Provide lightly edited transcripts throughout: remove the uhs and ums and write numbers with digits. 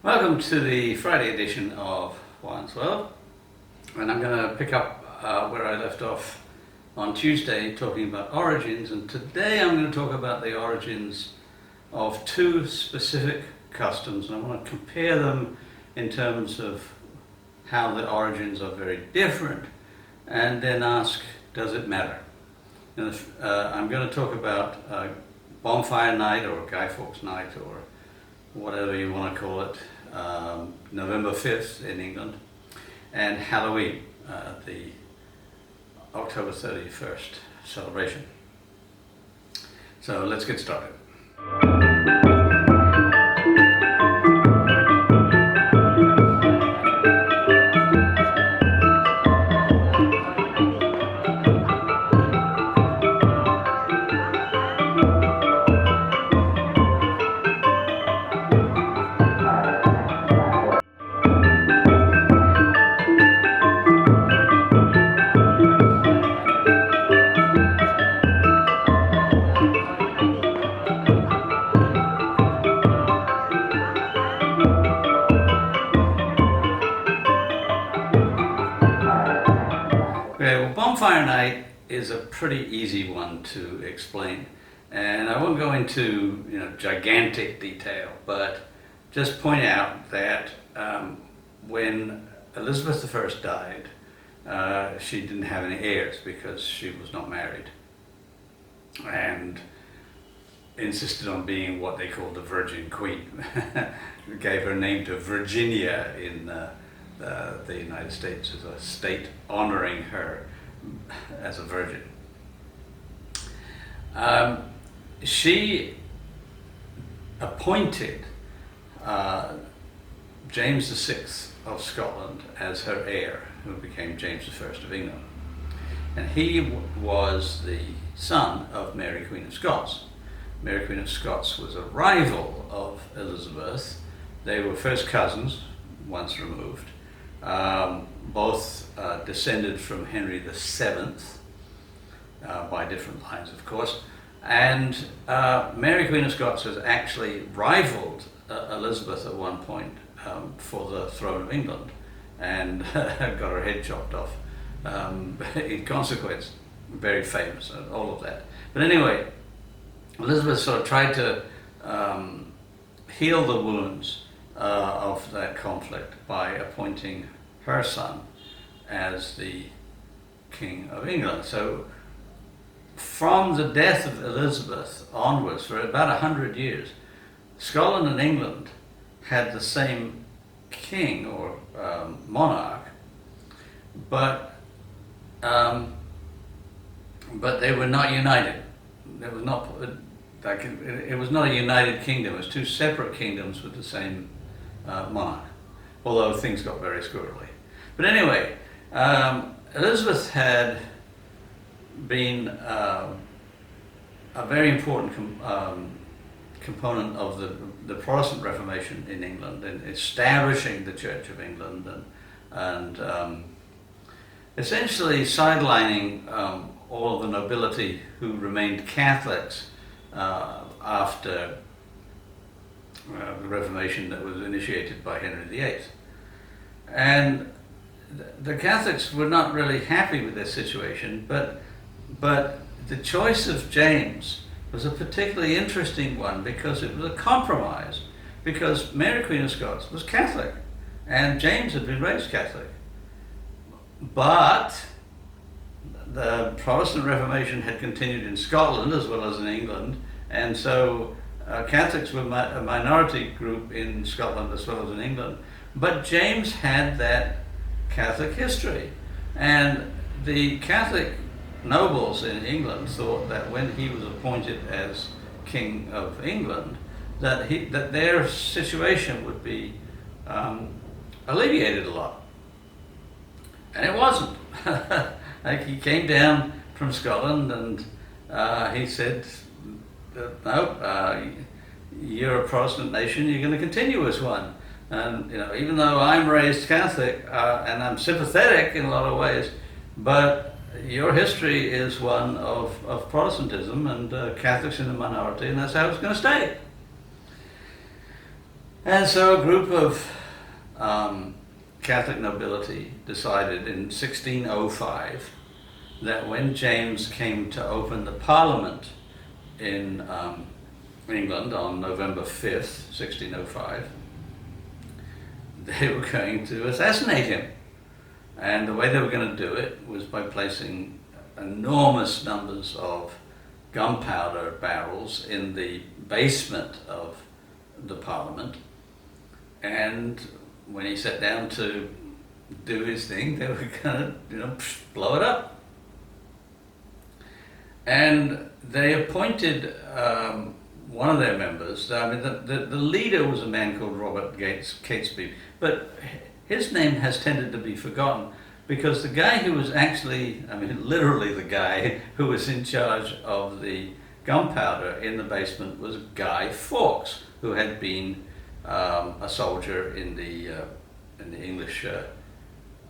Welcome to the Friday edition of Wine's World, and I'm going to pick up where I left off on Tuesday talking about origins, and today I'm going to talk about the origins of two specific customs, and I want to compare them in terms of how the origins are very different, and then ask, does it matter? And I'm going to talk about Bonfire Night or Guy Fawkes Night or whatever you want to call it, November 5th in England, and Halloween, the October 31st celebration. So let's get started. Okay, well, Bonfire Night is a pretty easy one to explain, and I won't go into gigantic detail, but just point out that when Elizabeth I died, she didn't have any heirs because she was not married, and insisted on being what they called the Virgin Queen. Gave her name to Virginia in the United States as a state honoring her as a virgin. She appointed James VI of Scotland as her heir, who became James I of England. And he was the son of Mary Queen of Scots. Mary Queen of Scots was a rival of Elizabeth. They were first cousins, once removed. Both descended from Henry VII, by different lines, of course. And Mary Queen of Scots has actually rivaled Elizabeth at one point for the throne of England, and got her head chopped off in consequence. Very famous, all of that. But anyway, Elizabeth sort of tried to heal the wounds of that conflict by appointing her son as the King of England. So from the death of Elizabeth onwards, for about 100 years, Scotland and England had the same king or monarch, but they were not united. It was not it was not a united kingdom. It was two separate kingdoms with the same monarch, although things got very squirrely. But anyway, Elizabeth had been a very important component of the Protestant Reformation in England, and establishing the Church of England, and essentially sidelining all of the nobility who remained Catholics after the Reformation that was initiated by Henry VIII. And the Catholics were not really happy with this situation, but the choice of James was a particularly interesting one because it was a compromise, because Mary Queen of Scots was Catholic and James had been raised Catholic. But the Protestant Reformation had continued in Scotland as well as in England, and so Catholics were a minority group in Scotland as well as in England. But James had that Catholic history, and the Catholic nobles in England thought that when he was appointed as King of England, that their situation would be alleviated a lot. And it wasn't. Like, he came down from Scotland and he said, no, you're a Protestant nation, you're going to continue as one. And even though I'm raised Catholic and I'm sympathetic in a lot of ways, but your history is one of Protestantism, and Catholics in the minority, and that's how it's going to stay. And so a group of Catholic nobility decided in 1605 that when James came to open the Parliament in England on November 5th, 1605, they were going to assassinate him. And the way they were going to do it was by placing enormous numbers of gunpowder barrels in the basement of the Parliament. And when he sat down to do his thing, they were going to, blow it up. And they appointed one of their members. I mean, the leader was a man called Robert Catesby, but his name has tended to be forgotten because the guy who was actually, literally the guy who was in charge of the gunpowder in the basement was Guy Fawkes, who had been a soldier in the English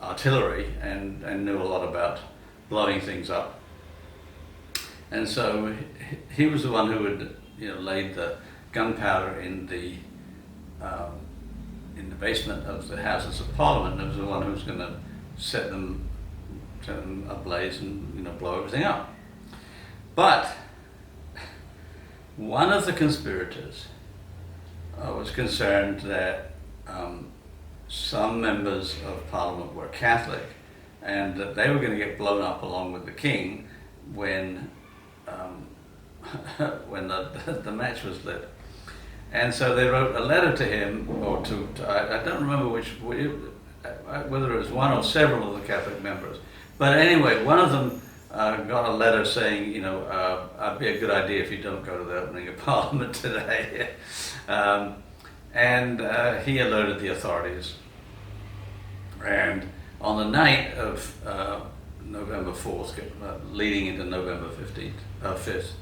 artillery and knew a lot about blowing things up. And so he was the one who had laid the gunpowder in the basement of the Houses of Parliament, and was the one who was going to set them ablaze and blow everything up. But one of the conspirators was concerned that some members of Parliament were Catholic and that they were going to get blown up along with the king when the match was lit. And so they wrote a letter to him, or I don't remember whether it was one or several of the Catholic members. But anyway, one of them got a letter saying, it'd be a good idea if you don't go to the opening of Parliament today. And he alerted the authorities. And on the night of November 4th, leading into November 5th,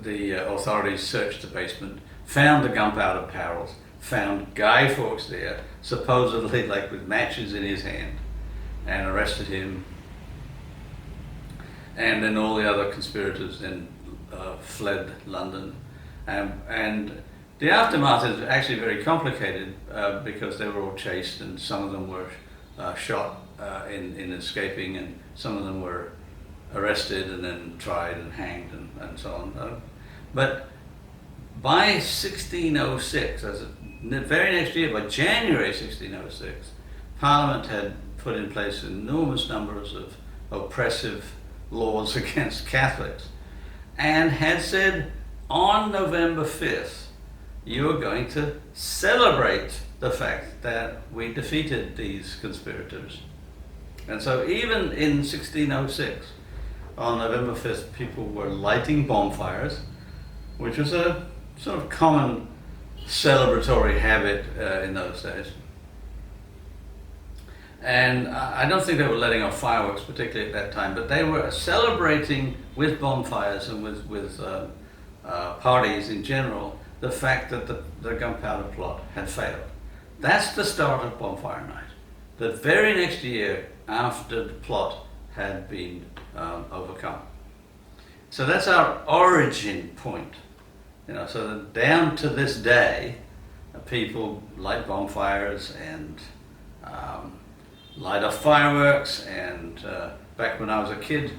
the authorities searched the basement, found the gunpowder barrels, found Guy Fawkes there, supposedly like with matches in his hand, and arrested him. And then all the other conspirators then fled London. And the aftermath is actually very complicated because they were all chased, and some of them were shot in escaping, and some of them were arrested and then tried and hanged and so on. But by 1606, the very next year, by January 1606, Parliament had put in place enormous numbers of oppressive laws against Catholics and had said, on November 5th, you are going to celebrate the fact that we defeated these conspirators. And so even in 1606, on November 5th, people were lighting bonfires, which was a sort of common celebratory habit in those days. And I don't think they were letting off fireworks particularly at that time, but they were celebrating with bonfires and with parties in general the fact that the gunpowder plot had failed. That's the start of Bonfire Night. The very next year after the plot had been overcome. So that's our origin point. So that down to this day, people light bonfires and light off fireworks. And back when I was a kid,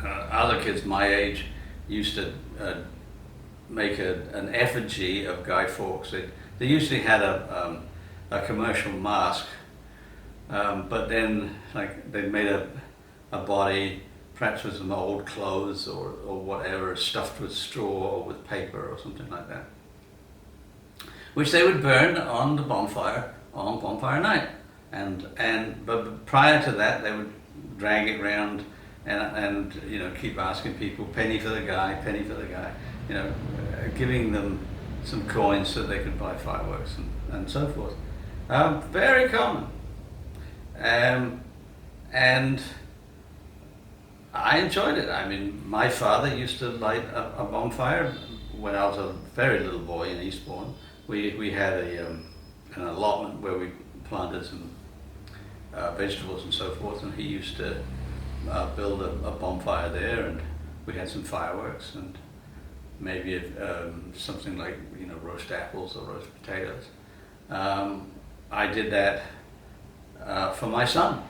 other kids my age used to make an effigy of Guy Fawkes. They usually had a commercial mask, but then they made a body, perhaps with some old clothes or whatever, stuffed with straw or with paper or something like that, which they would burn on the bonfire on Bonfire Night. But prior to that, they would drag it around and keep asking people, penny for the guy, giving them some coins so they could buy fireworks and so forth. Very common. And I enjoyed it. I mean, my father used to light a bonfire when I was a very little boy in Eastbourne. We had an allotment where we planted some vegetables and so forth, and he used to build a bonfire there, and we had some fireworks, and maybe something like roast apples or roast potatoes. I did that for my son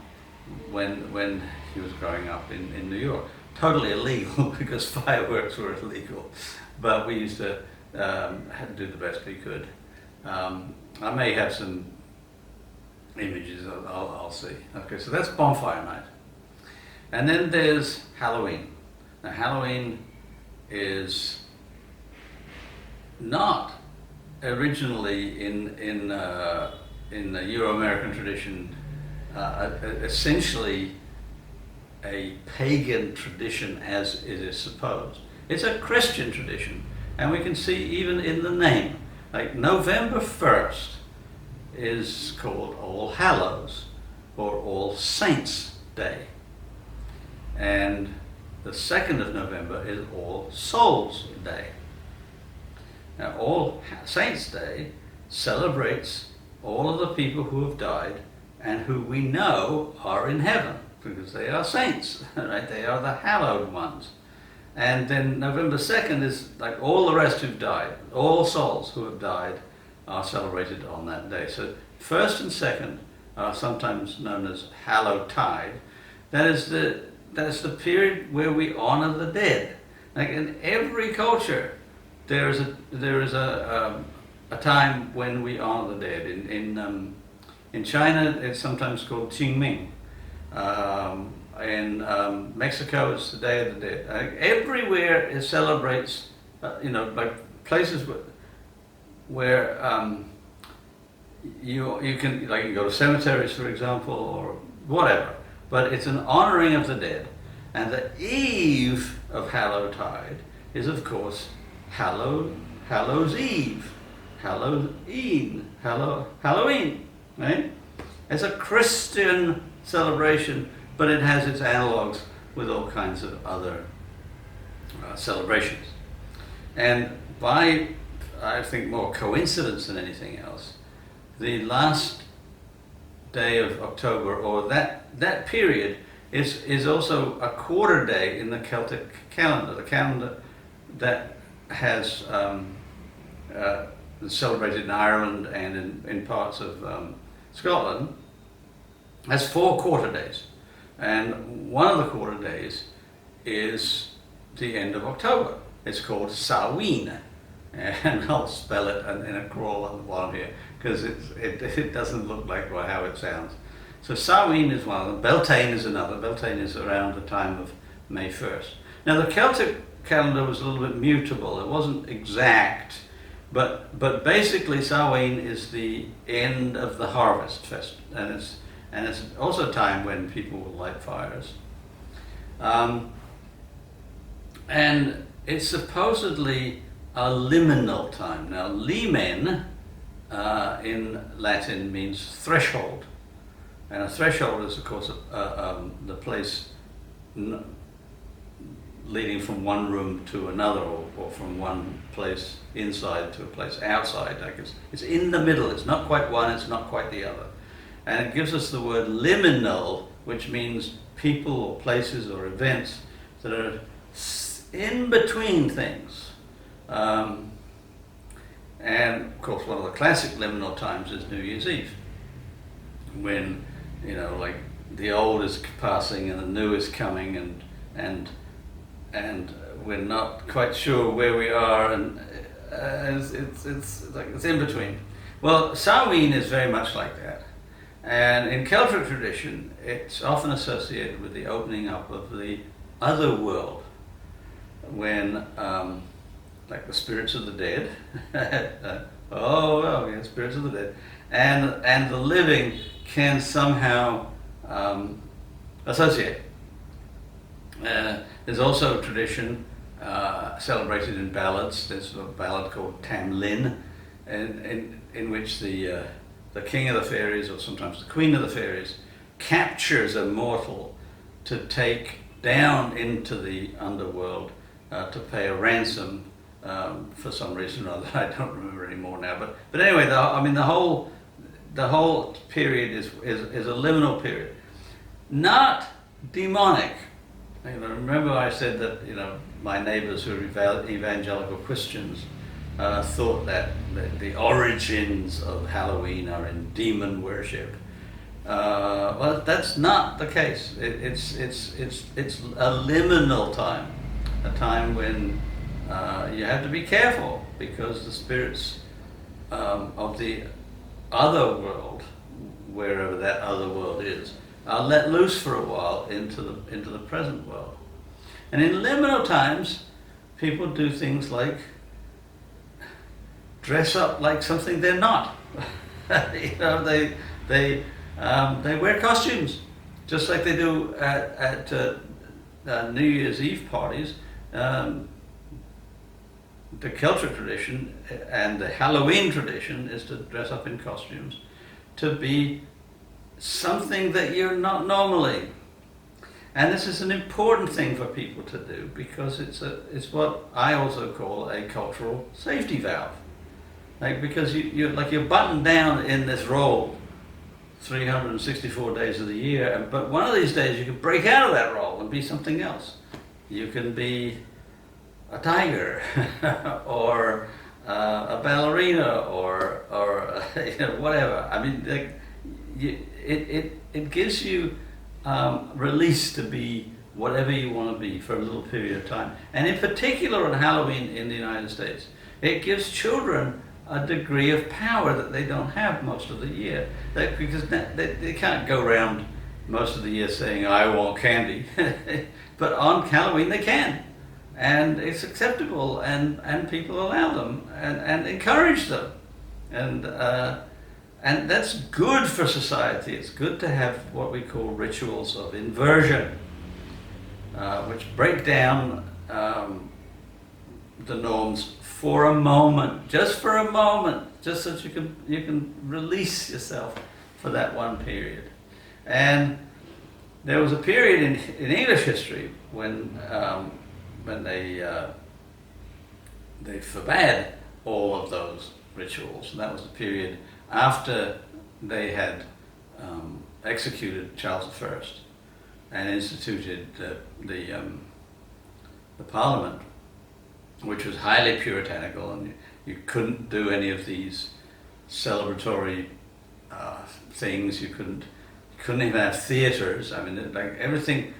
when he was growing up in New York. Totally illegal because fireworks were illegal, but we used to do the best we could. I may have some images, I'll see. Okay, so that's Bonfire Night. And then there's Halloween. Now Halloween is not originally in the Euro-American tradition essentially a pagan tradition as it is supposed. It's a Christian tradition, and we can see even in the name. Like November 1st is called All Hallows or All Saints Day, and the 2nd of November is All Souls Day. Now All Saints Day celebrates all of the people who have died and who we know are in heaven because they are saints, right? They are the hallowed ones. And then November 2nd is like all the rest who've died. All souls who have died are celebrated on that day. So 1st and 2nd are sometimes known as Hallowtide. That is the period where we honor the dead. Like in every culture, there is a time when we honor the dead. In China, it's sometimes called Qingming. In Mexico, it's the Day of the Dead. Everywhere it celebrates, like places where you can go to cemeteries, for example, or whatever. But it's an honoring of the dead. And the eve of Hallowtide is, of course, Hallows Eve, Halloween, right? It's a Christian celebration, but it has its analogues with all kinds of other celebrations. And by, I think, more coincidence than anything else, the last day of October, or that period, is also a quarter day in the Celtic calendar, the calendar that has celebrated in Ireland and in parts of Scotland, has 4 quarter days. And one of the quarter days is the end of October. It's called Samhain. And I'll spell it in a crawl on the bottom here, because it doesn't look like how it sounds. So Samhain is one of them. Beltane is another. Beltane is around the time of May 1st. Now the Celtic calendar was a little bit mutable. It wasn't exact, but basically Samhain is the end of the harvest fest, and it's also a time when people will light fires. And it's supposedly a liminal time. Now limen in Latin means threshold, and a threshold is of course the place leading from one room to another, or from one place inside to a place outside. Like it's in the middle. It's not quite one, it's not quite the other. And it gives us the word liminal, which means people or places or events that are in between things. And of course, one of the classic liminal times is New Year's Eve, when like the old is passing and the new is coming, and we're not quite sure where we are, and it's in between. Well, Samhain is very much like that, and in Celtic tradition, it's often associated with the opening up of the other world, when like the spirits of the dead, spirits of the dead, and the living can somehow associate. There's also a tradition celebrated in ballads. There's a ballad called Tam Lin, in which the king of the fairies, or sometimes the queen of the fairies, captures a mortal to take down into the underworld to pay a ransom for some reason or other. I don't remember anymore now. But anyway, the whole period is a liminal period, not demonic. Remember I said that my neighbors who are evangelical Christians thought that the origins of Halloween are in demon worship. Well, that's not the case. It's a liminal time, a time when you have to be careful because the spirits of the other world, wherever that other world is, are let loose for a while into the present world. And in liminal times, people do things like dress up like something they're not. You know, they wear costumes, just like they do at New Year's Eve parties. The Celtic tradition and the Halloween tradition is to dress up in costumes, to be something that you're not normally. And this is an important thing for people to do because it's what I also call a cultural safety valve. Like, because you're buttoned down in this role 364 days of the year, but one of these days you can break out of that role and be something else. You can be a tiger or a ballerina or you know, whatever. I mean, it gives you release to be whatever you want to be for a little period of time. And in particular on Halloween in the United States, it gives children a degree of power that they don't have most of the year. Because they can't go around most of the year saying, I want candy. But on Halloween they can. And it's acceptable, and people allow them and encourage them. And that's good for society. It's good to have what we call rituals of inversion, which break down the norms for a moment, just for a moment, just so that you can release yourself for that one period. And there was a period in English history when they forbade all of those rituals, and that was the period after they had executed Charles I and instituted the Parliament, which was highly puritanical, and you couldn't do any of these celebratory things. You couldn't even have theaters. I mean, like everything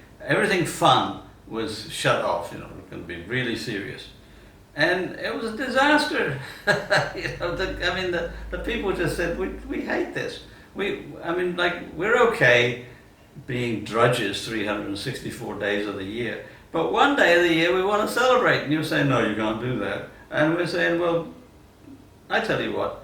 fun was shut off. You know, it was going to be really serious, and it was a disaster. You know, the people just said, we hate this. We're okay being drudges 364 days of the year, but one day of the year we want to celebrate. And you're saying, no, you can't do that. And we're saying, well, I tell you what,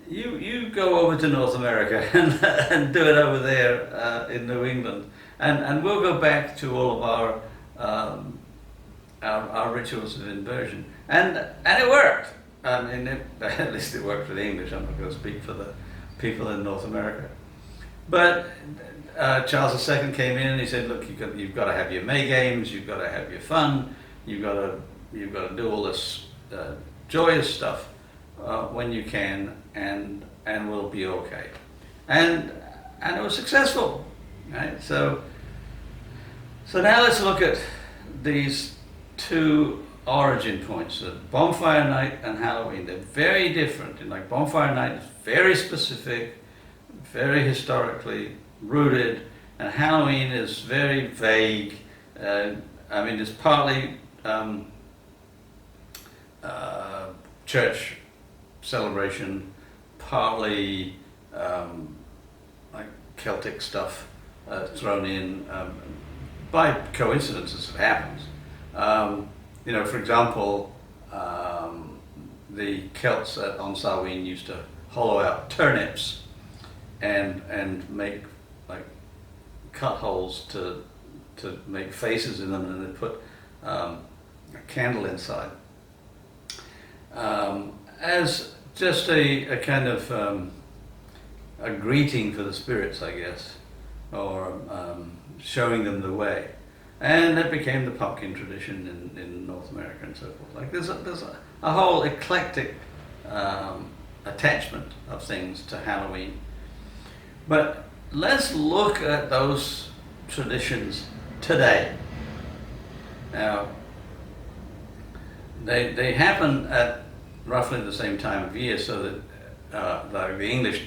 you go over to North America and do it over there in New England, and we'll go back to all of our rituals of inversion. And it worked. I mean, at least it worked for the English. I'm not going to speak for the people in North America. But Charles II came in and he said, look, you've got to have your May games, you've got to have your fun, you've got to do all this joyous stuff when you can, and we'll be okay. And it was successful, right? So now let's look at these two origin points, the Bonfire Night and Halloween. They're very different. And like Bonfire Night is very specific, very historically rooted, and Halloween is very vague. It's partly church celebration, partly like Celtic stuff thrown in by coincidence as it happens. For example, the Celts on Samhain used to hollow out turnips and make like cut holes to make faces in them, and they put a candle inside as just a kind of a greeting for the spirits, I guess, or showing them the way. And that became the pumpkin tradition in North America and so forth. Like there's a whole eclectic attachment of things to Halloween. But let's look at those traditions today. Now, They happen at roughly the same time of year, so that the English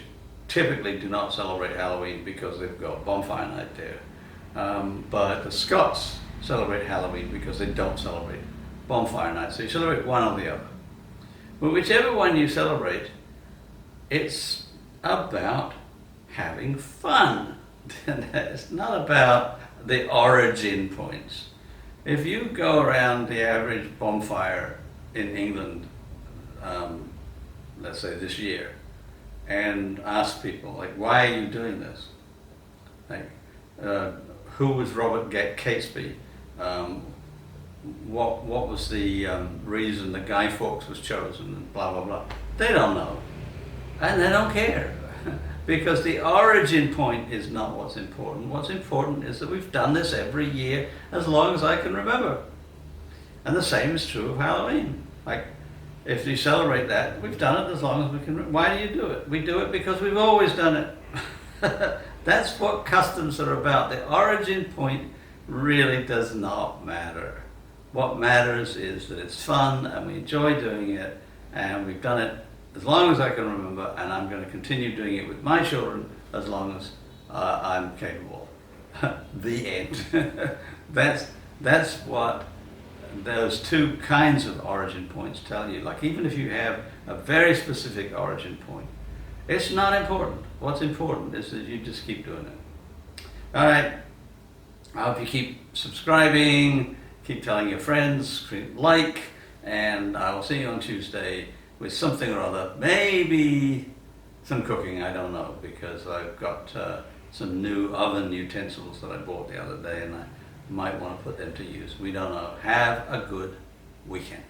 typically do not celebrate Halloween because they've got Bonfire Night there. But the Scots celebrate Halloween because they don't celebrate Bonfire Night. So you celebrate one or the other. But whichever one you celebrate, it's about having fun. It's not about the origin points. If you go around the average bonfire in England, let's say this year, and ask people, like, why are you doing this? Like, who was Robert Catesby? What was the reason that Guy Fawkes was chosen? And blah blah blah. They don't know, and they don't care, because the origin point is not what's important. What's important is that we've done this every year as long as I can remember, and the same is true of Halloween. Like, if you celebrate that, we've done it as long as we can. Why do you do it? We do it because we've always done it. That's what customs are about. The origin point really does not matter. What matters is that it's fun and we enjoy doing it, and we've done it as long as I can remember, and I'm going to continue doing it with my children as long as I'm capable. The end. That's what those two kinds of origin points tell you. Like, even if you have a very specific origin point, it's not important. What's important is that you just keep doing it. All right. I hope you keep subscribing, keep telling your friends, like, and I will see you on Tuesday with something or other. Maybe some cooking, I don't know, because I've got some new oven utensils that I bought the other day, and I might want to put them to use. We don't know. Have a good weekend.